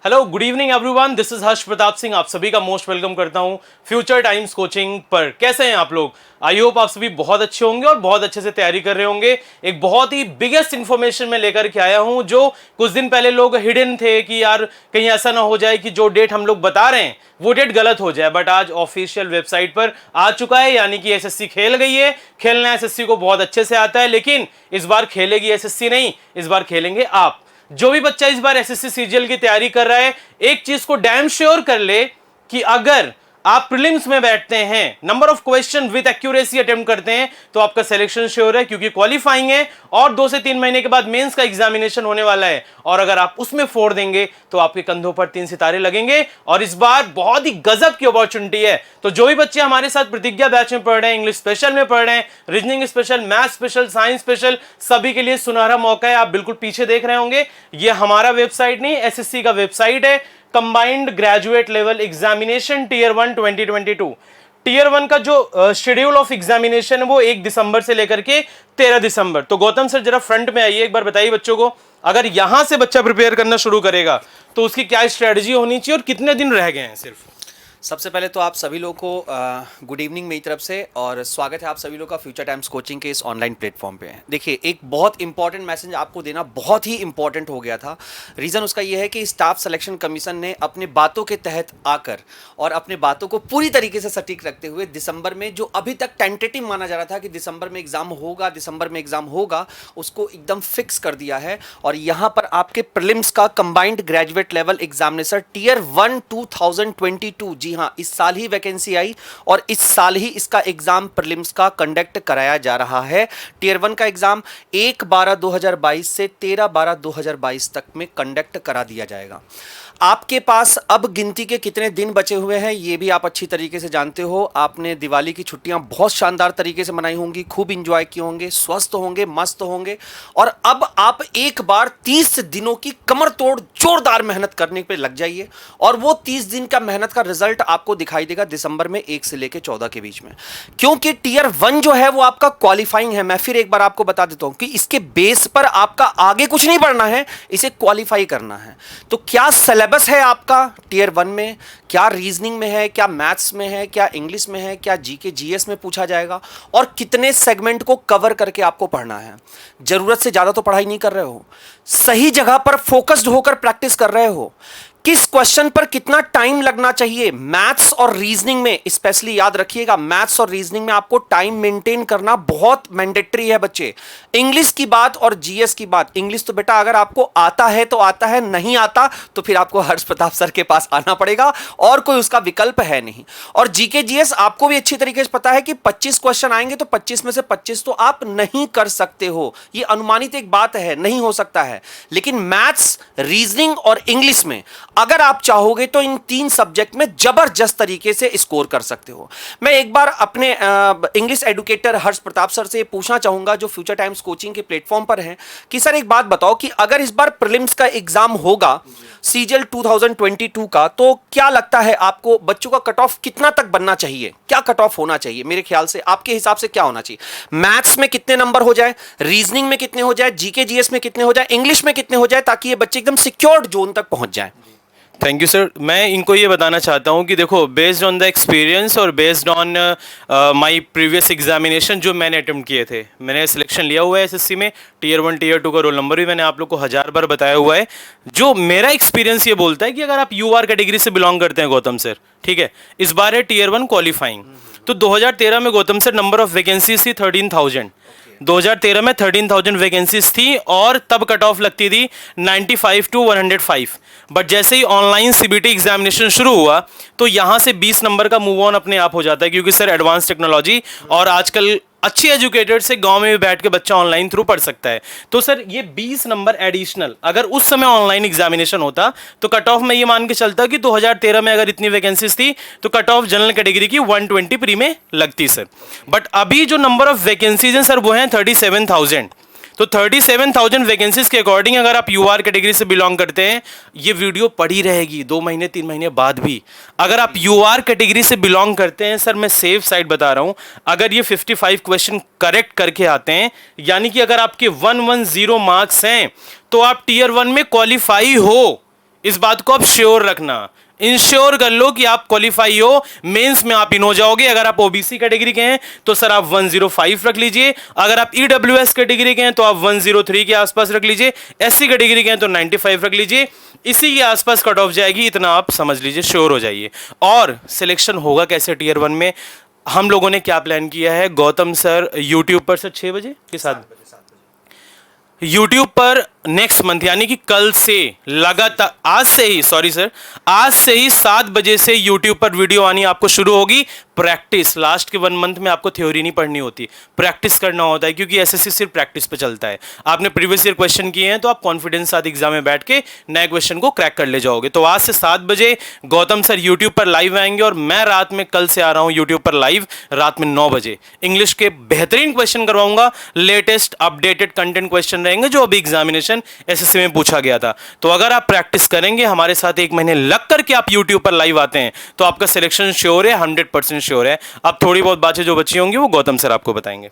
Hello good evening everyone, this is Harsh Pratap Singh. आप सभी का मोस्ट वेलकम करता हूं फ्यूचर टाइम्स कोचिंग पर। कैसे हैं आप लोग? आई होप आप सभी बहुत अच्छे होंगे और बहुत अच्छे से तैयारी कर रहे होंगे। एक बहुत ही बिगेस्ट इंफॉर्मेशन मैं लेकर के आया हूं, जो कुछ दिन पहले लोग हिडन थे कि यार कहीं ऐसा ना हो जाए कि जो डेट हम लोग बता रहे हैं वो डेट गलत हो जाए। बट आज ऑफिशियल वेबसाइट पर आ चुका है, यानी कि एसएससी खेल गई है। खेलना एसएससी को बहुत अच्छे से आता है, लेकिन इस बार खेलेगी एसएससी नहीं, इस बार खेलेंगे आप। जो भी बच्चा इस बार एसएससी सीजीएल की तैयारी कर रहा है, एक चीज को डैम श्योर कर ले कि अगर आप प्रीलिम्स में बैठते हैं, number of question with accuracy attempt करते हैं, तो आपका सिलेक्शन श्योर है, क्योंकि क्वालिफाइंग है और 2 से 3 महीने के बाद मेंस का एग्जामिनेशन होने वाला है। और अगर आप उसमें फोड़ देंगे तो आपके कंधों पर 3 सितारे लगेंगे और इस बार बहुत ही गजब की अपॉर्चुनिटी है। तो जो भी बच्चे हमारे साथ प्रतिज्ञा बैच में पढ़ रहे हैं, इंग्लिश स्पेशल में पढ़ रहे हैं, reasoning special, math special, science special, सभी के लिए सुनहरा मौका है। आप बिल्कुल पीछे देख रहे होंगे, ये हमारा वेबसाइट नहीं, एसएससी का वेबसाइट है। Combined graduate level examination tier 1 2022। Tier 1 का जो शेड्यूल ऑफ एग्जामिनेशन है वो 1 दिसंबर से लेकर के 13 दिसंबर। तो गौतम सर जरा फ्रंट में आइए, एक बार बताइए बच्चों को, अगर यहां से बच्चा प्रिपेयर करना शुरू करेगा तो उसकी क्या स्ट्रेटजी होनी चाहिए और कितने दिन रह गए हैं सिर्फ? सबसे पहले तो आप सभी लोगों को गुड इवनिंग मेरी तरफ से और स्वागत है आप सभी लोगों का फ्यूचर टाइम्स कोचिंग के इस ऑनलाइन प्लेटफॉर्म पे। देखिए, एक बहुत इंपॉर्टेंट मैसेज आपको देना बहुत ही इंपॉर्टेंट हो गया था। रीज़न उसका ये है कि स्टाफ सिलेक्शन कमीशन ने अपने बातों के तहत आकर और अपने बातों को पूरी तरीके से सटीक रखते हुए दिसंबर में, जो अभी तक टेंटेटिव माना जा रहा था कि दिसंबर में एग्जाम होगा, दिसंबर में एग्जाम होगा, उसको एकदम फिक्स कर दिया है। और यहाँ पर आपके प्रीलिम्स का combined graduate level examination tier 1 2022, जी हाँ, इस साल ही वैकेंसी आई और इस साल ही इसका एग्जाम प्रीलिम्स का कंडक्ट कराया जा रहा है। टीयर 1 का एग्जाम 1/12/2022 से 13/12/2022 तक में कंडक्ट करा दिया जाएगा। आपके पास अब गिनती के कितने दिन बचे हुए हैं ये भी आप अच्छी तरीके से जानते हो। आपने दिवाली की छुट्टियां बहुत शानदार तरीके से मनाई होंगी, खूब इंजॉय किए होंगे, स्वस्थ होंगे, मस्त होंगे और अब आप एक बार 30 दिनों की कमर तोड़ जोरदार मेहनत करने पे लग जाइए और वो 30 दिन का मेहनत का रिजल्ट आपको दिखाई देगा दिसंबर में 1 से लेकर 14 के बीच में। क्योंकि टीयर 1 जो है वो आपका क्वालिफाइंग है। मैं फिर एक बार आपको बता देता हूं कि इसके बेस पर आपका आगे कुछ नहीं बढ़ना है, इसे क्वालिफाई करना है। तो क्या सिलेबस है आपका टीयर 1 में, क्या रीजनिंग में है, क्या मैथ्स में है, क्या इंग्लिश में है, क्या जीके जीएस में पूछा जाएगा और कितने सेगमेंट को कवर करके आपको पढ़ना है। जरूरत से ज्यादा तो पढ़ाई नहीं कर रहे हो, सही जगह पर फोकस्ड होकर प्रैक्टिस कर रहे हो। किस क्वेश्चन पर कितना टाइम लगना चाहिए, मैथ्स और रीजनिंग में स्पेशली याद रखिएगा, मैथ्स और रीजनिंग में आपको टाइम मेंटेन करना बहुत मैंडेटरी है बच्चे। इंग्लिश की बात और जीएस की बात, इंग्लिश तो बेटा अगर आपको आता है तो आता है, नहीं आता तो फिर आपको हर्ष प्रताप सर के पास आना पड़ेगा और कोई उसका विकल्प है नहीं। और जीके जीएस आपको भी अच्छी तरीके से पता है कि 25 क्वेश्चन आएंगे तो 25 में से 25 तो आप नहीं कर सकते हो, ये अनुमानित एक बात है, नहीं हो सकता है। लेकिन मैथ्स, रीजनिंग और इंग्लिश में अगर आप चाहोगे तो इन 3 सब्जेक्ट में जबरदस्त तरीके से स्कोर कर सकते हो। मैं एक बार अपने इंग्लिश एडुकेटर हर्ष प्रताप सर से पूछना चाहूंगा जो फ्यूचर टाइम्स कोचिंग के प्लेटफॉर्म पर हैं कि सर एक बात बताओ कि अगर इस बार प्रीलिम्स का एग्जाम होगा सीजीएल 2022 का, तो क्या लगता है आपको बच्चों का कट ऑफ कितना तक बनना चाहिए, क्या कट ऑफ होना चाहिए? मेरे ख्याल से आपके हिसाब से क्या होना चाहिए? मैथ्स में कितने नंबर हो जाए, रीजनिंग में कितने हो जाए, जीके जीएस में कितने हो जाए, इंग्लिश में कितने हो जाए, ताकि ये बच्चे एकदम सिक्योर्ड जोन तक पहुंच जाए। Thank you sir. मैं इनको ये बताना चाहता हूँ कि देखो, बेस्ड ऑन द एक्सपीरियंस और based on my previous examination जो मैंने अटेम्प्ट किए थे, मैंने सिलेक्शन लिया हुआ है एसएससी में। टीयर 1 टीयर 2 का रोल नंबर भी मैंने आप लोग को 1000 बार बताया हुआ है। जो मेरा एक्सपीरियंस ये बोलता है कि अगर आप यूआर कैटेगरी से बिलोंग करते हैं गौतम सर, ठीक है, इस बार है टीयर 1 क्वालिफाइंग, तो 2013 में Gautam sir number of vacancies थी 13,000। 2013 में 13,000 वैकेंसीज थी और तब कट ऑफ लगती थी 95 to 105। बट जैसे ही ऑनलाइन सीबीटी एग्जामिनेशन शुरू हुआ तो यहाँ से 20 नंबर का मूव ऑन अपने आप हो जाता है, क्योंकि सर एडवांस टेक्नोलॉजी और आजकल अच्छी एजुकेटेड से गांव में भी बैठ के बच्चा ऑनलाइन थ्रू पढ़ सकता है। तो सर ये 20 नंबर एडिशनल अगर उस समय ऑनलाइन एग्जामिनेशन होता तो कट ऑफ में ये मान के चलता कि 2013 में अगर इतनी वैकेंसीज थी तो कट ऑफ जनरल कैटेगरी की 120 प्री में लगती सर। बट अभी जो नंबर ऑफ वैकेंसीज हैं सर वो हैं 37,000। तो 37,000 वैकेंसीज के अकॉर्डिंग अगर आप यूआर कैटेगरी से बिलोंग करते हैं, ये वीडियो पड़ी रहेगी 2 महीने 3 महीने बाद भी। अगर आप यूआर कैटेगरी से बिलोंग करते हैं सर, मैं सेफ साइड बता रहा हूं, अगर ये 55 क्वेश्चन करेक्ट करके आते हैं, यानी कि अगर आपके 110 मार्क्स हैं तो आप टीयर 1 में क्वालिफाई हो। इस बात को आप श्योर रखना, इंश्योर कर लो कि आप क्वालिफाई हो, मेंस में आप इन हो जाओगे। अगर आप ओबीसी कैटेगरी के हैं तो सर आप 105 रख लीजिए, अगर आप ईडब्ल्यूएस कैटेगरी के हैं तो आप 103 के आसपास रख लीजिए, एससी कैटेगरी के हैं तो 95 रख लीजिए, इसी के आसपास कट ऑफ जाएगी, इतना आप समझ लीजिए, श्योर हो जाइए। और सिलेक्शन होगा कैसे टीयर 1 में, हम लोगों ने क्या प्लान किया है, गौतम सर यूट्यूब पर सर 6 बजे के साथ यूट्यूब पर नेक्स्ट मंथ यानी कि कल से लगातार, आज से ही 7 बजे से यूट्यूब पर वीडियो आनी आपको शुरू होगी। प्रैक्टिस, लास्ट के 1 मंथ में आपको थ्योरी नहीं पढ़नी होती, प्रैक्टिस करना होता है, क्योंकि एसएससी सिर्फ प्रैक्टिस पे चलता है। आपने प्रीवियस ईयर क्वेश्चन किए हैं तो आप कॉन्फिडेंस साथ एग्जाम में बैठ के नए क्वेश्चन को क्रैक कर ले जाओगे। तो आज से 7 बजे गौतम सर यूट्यूब पर लाइव आएंगे और मैं रात में कल से आ रहा हूं यूट्यूब पर लाइव रात में 9 बजे। इंग्लिश के बेहतरीन क्वेश्चन करवाऊंगा, लेटेस्ट अपडेटेड कंटेंट क्वेश्चन रहेंगे जो अभी एग्जामिनेशन एसएससी में पूछा गया था। तो अगर आप प्रैक्टिस करेंगे हमारे साथ 1 महीने लग करके आप यूट्यूब पर लाइव आते हैं तो आपका सिलेक्शन श्योर है, 100% श्योर है। अब थोड़ी बहुत बातें जो बची होंगी वो गौतम सर आपको बताएंगे।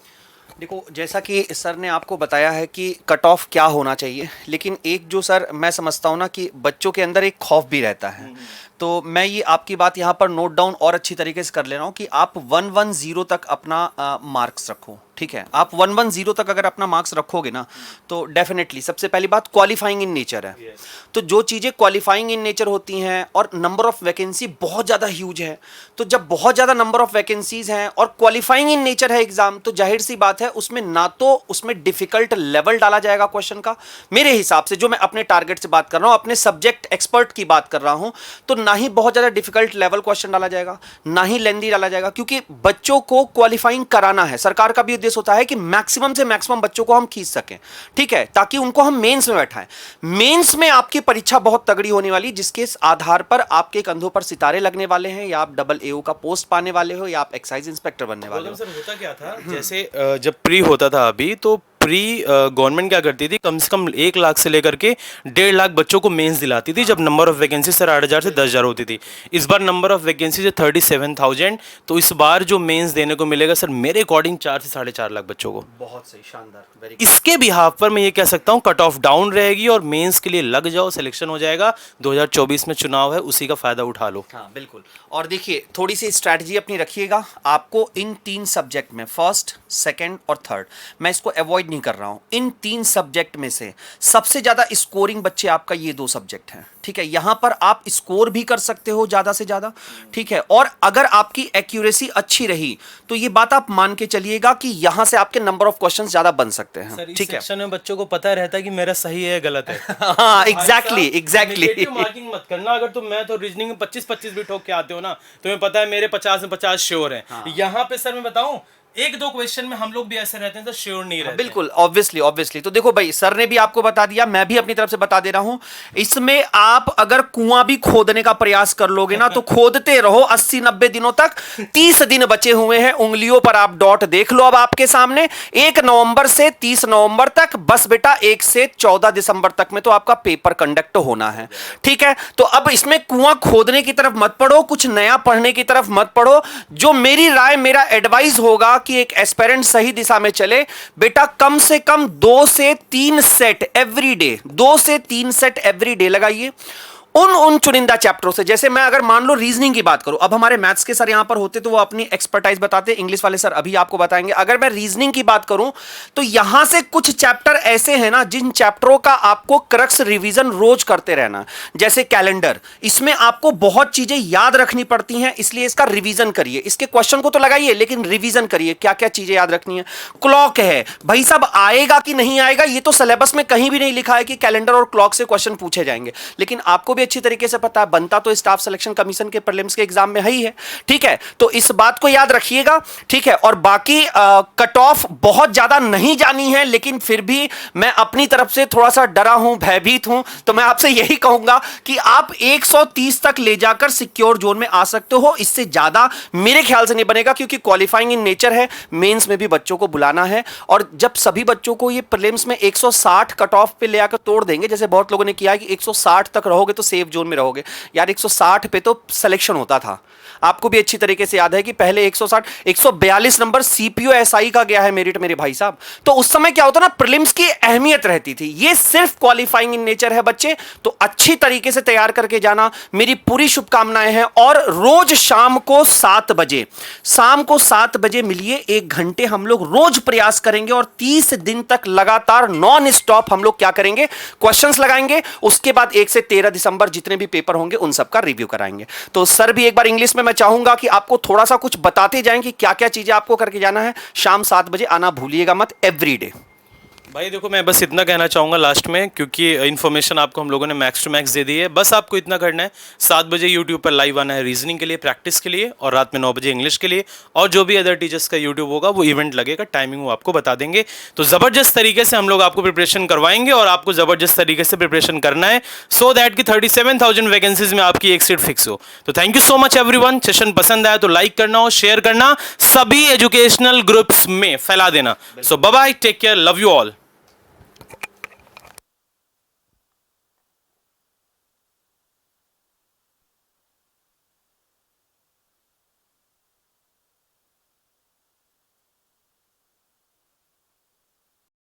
देखो, जैसा कि सर ने आपको बताया है कि कट ऑफ क्या होना चाहिए, लेकिन एक जो सर मैं समझता हूँ ना कि बच्चों के अंदर एक खौफ भी रहता है। तो मैं ये आपकी बात यहाँ पर नोट डाउन और अच्छी तरीके से कर ले रहा हूँ कि आप 110 तक अपना मार्क्स रखो, ठीक है। आप 110 तक अगर अपना मार्क्स रखोगे ना तो डेफिनेटली सबसे पहली बात क्वालिफाइंग इन नेचर है। तो जो चीज़ें क्वालिफाइंग इन नेचर होती हैं और नंबर ऑफ वैकेंसी बहुत ज़्यादा ह्यूज है, तो जब बहुत ज़्यादा नंबर ऑफ वैकेंसीज हैं और क्वालिफाइंग इन नेचर है एग्जाम, तो जाहिर सी बात है उसमें ना तो उसमें डिफिकल्ट लेवल डाला जाएगा क्वेश्चन का, मेरे हिसाब से जो मैं अपने टारगेट से बात कर रहा हूँ, अपने सब्जेक्ट एक्सपर्ट की बात कर रहा हूँ, तो ना ही बहुत ज़्यादा डिफिकल्ट लेवल क्वेश्चन डाला जाएगा, ना ही लेंदी डाला जाएगा, क्योंकि बच्चों को क्वालिफाइंग कराना है। सरकार का भी उद्देश्य होता है कि मैक्सिमम से मैक्सिमम बच्चों को हम खींच सकें, ठीक है, ताकि उनको हम मेंस में बैठाएं। मेंस में आपकी परीक्षा बहुत तगड़ी होने वाली, जिसके आधार पर आपके कंधों पर सितारे लगने वाले हैं, या आप डबल एओ का पोस्ट पाने वाले हो, या आप एक्साइज इंस्पेक्टर बनने वाले हो। सर होता क्या था, जैसे जब प्री होता था अभी, तो प्री गवर्नमेंट क्या करती थी, कम से कम 1 लाख से लेकर के 1.5 लाख बच्चों को मेंस दिलाती थी, जब नंबर ऑफ वैकेंसी सर 8,000 से 10,000 होती थी। इस बार नंबर ऑफ वैकेंसी है 37,000, तो इस बार जो मेंस देने को मिलेगा सर मेरे अकॉर्डिंग 4 से 4.5 लाख बच्चों को। बहुत सही, शानदार, वेरी। इसके बिहाफ पर मैं ये कह सकता हूँ कट ऑफ डाउन रहेगी और मेंस के लिए लग जाओ, सिलेक्शन हो जाएगा। 2024 में चुनाव है, उसी का फायदा उठा लो। हाँ बिल्कुल। और देखिए, थोड़ी सी स्ट्रैटेजी अपनी रखिएगा। आपको इन 3 सब्जेक्ट में, फर्स्ट, सेकंड और थर्ड, मैं इसको अवॉइड नहीं कर रहा हूं, इन 3 सब्जेक्ट में से सबसे ज्यादा स्कोरिंग बच्चे आपका ये 2 सब्जेक्ट हैं, ठीक है। यहां पर आप स्कोर भी कर सकते हो ज्यादा से ज्यादा, ठीक है। और अगर आपकी एक्यूरेसी अच्छी रही तो ये बात आप मान के चलिएगा कि यहां से आपके नंबर ऑफ क्वेश्चंस ज्यादा बन सकते हैं, ठीक है। सेक्शन में बच्चों को पता रहता है कि मेरा सही है गलत है। हाँ एग्जैक्टली। मार्किंग मत करना। अगर तुम मैथ और रीजनिंग में 25-25 भी ठोक के आते हो ना, तुम्हें पता है मेरे 50 में 50 श्योर है। यहाँ पे सर मैं बताऊं, 1-2 क्वेश्चन में हम लोग भी ऐसे रहते हैं तो श्योर नहीं रहते। बिल्कुल, ऑब्वियसली। तो देखो भाई, सर ने भी आपको बता दिया, मैं भी अपनी तरफ से बता दे रहा हूं। इसमें आप अगर कुआं भी खोदने का प्रयास कर लोगे ना तो खोदते रहो 80-90 दिनों तक। 30 दिन बचे हुए हैं, उंगलियों पर आप डॉट देख लो अब आपके सामने। 1 नवंबर से 30 नवंबर तक, बस बेटा 1 से 14 दिसंबर तक में तो आपका पेपर कंडक्ट होना है, ठीक है। तो अब इसमें कुआं खोदने की तरफ मत पढ़ो, कुछ नया पढ़ने की तरफ मत पढ़ो। जो मेरी राय, मेरा एडवाइस होगा कि एक एस्पिरेंट सही दिशा में चले, बेटा कम से कम 2 से 3 सेट एवरी डे, 2 से 3 सेट एवरी डे लगाइए उन चुनिंदा चैप्टरों से। जैसे मैं अगर मान लो रीजनिंग की बात करूं, अब हमारे मैथ्स के सर यहां पर होते तो वो अपनी एक्सपर्टाइज बताते, इंग्लिश वाले सर अभी आपको बताएंगे। अगर मैं रीजनिंग की बात करूं तो यहां से कुछ चैप्टर ऐसे हैं ना जिन चैप्टरों का आपको क्रक्स रिवीजन रोज करते रहना। जैसे कैलेंडर, इसमें आपको बहुत चीजें याद रखनी पड़ती हैं, इसलिए इसका रिवीजन करिए। इसके क्वेश्चन को तो लगाइए लेकिन रिवीजन करिए, क्या क्या चीजें याद रखनी है। क्लॉक है भाई साहब, आएगा कि नहीं आएगा ये तो सिलेबस में कहीं भी नहीं लिखा है कि कैलेंडर और क्लॉक से क्वेश्चन पूछे जाएंगे, लेकिन आपको भी अच्छी तरीके से पता है, बनता तो स्टाफ सिलेक्शन कमीशन के प्रीलिम्स के एग्जाम में ही है, ठीक है। तो इस बात को याद रखिएगा, ठीक है। और बाकी कट ऑफ बहुत ज्यादा नहीं जानी है, लेकिन फिर भी मैं अपनी तरफ से थोड़ा सा डरा हूं, भयभीत हूं, तो मैं आपसे यही कहूंगा कि आप 130 तक ले जाकर सिक्योर जोन में आ सकते हो। इससे ज्यादा मेरे ख्याल से नहीं बनेगा, क्योंकि क्वालिफाइंग इन नेचर है, मेंस में भी बच्चों को बुलाना है। और जब सभी बच्चों को ये प्रीलिम्स में 160 कट ऑफ पे ले आकर तोड़ देंगे, जैसे बहुत लोगों ने किया है कि 160 तक रहोगे तो सेफ जोन में रहोगे। यार 160 पे तो सिलेक्शन होता था, आपको भी अच्छी तरीके से याद है कि पहले 160 142 नंबर सीपीयू एसआई का गया है मेरिट मेरे भाई साहब। तो उस समय क्या होता ना, प्रीलिम्स की अहमियत रहती थी। ये सिर्फ क्वालिफाइंग इन नेचर है बच्चे, तो अच्छी तरीके से तैयार करके जाना, मेरी पूरी शुभकामनाएं हैं। और रोज शाम को 7 बजे मिलिए, 1 घंटे हम लोग रोज प्रयास करेंगे और 30 दिन तक लगातार नॉन स्टॉप हम लोग क्या करेंगे, क्वेश्चंस लगाएंगे। उसके बाद 1 से 13 दिसंबर जितने भी पेपर होंगे उन सबका रिव्यू कराएंगे। तो सर भी एक बार इंग्लिश में मैं चाहूंगा कि आपको थोड़ा सा कुछ बताते जाएं कि क्या क्या चीजें आपको करके जाना है। शाम 7 बजे आना भूलिएगा मत, एवरीडे। भाई देखो, मैं बस इतना कहना चाहूँगा लास्ट में, क्योंकि इन्फॉर्मेशन आपको हम लोगों ने मैक्स टू मैक्स दे दी है। बस आपको इतना करना है, 7 बजे यूट्यूब पर लाइव आना है रीजनिंग के लिए, प्रैक्टिस के लिए, और रात में 9 बजे इंग्लिश के लिए। और जो भी अदर टीचर्स का यूट्यूब होगा वो इवेंट लगेगा, टाइमिंग वो आपको बता देंगे। तो ज़बरदस्त तरीके से हम लोग आपको प्रिपरेशन करवाएंगे और आपको ज़बरदस्त तरीके से प्रिपरेशन करना है, सो दैट कि 37,000 वैकेंसीज में आपकी एक सीट फिक्स हो। तो thank you so much everyone. Session पसंद आया तो लाइक करना और शेयर करना, सभी एजुकेशनल ग्रुप्स में फैला देना। So bye bye, take care, love you all.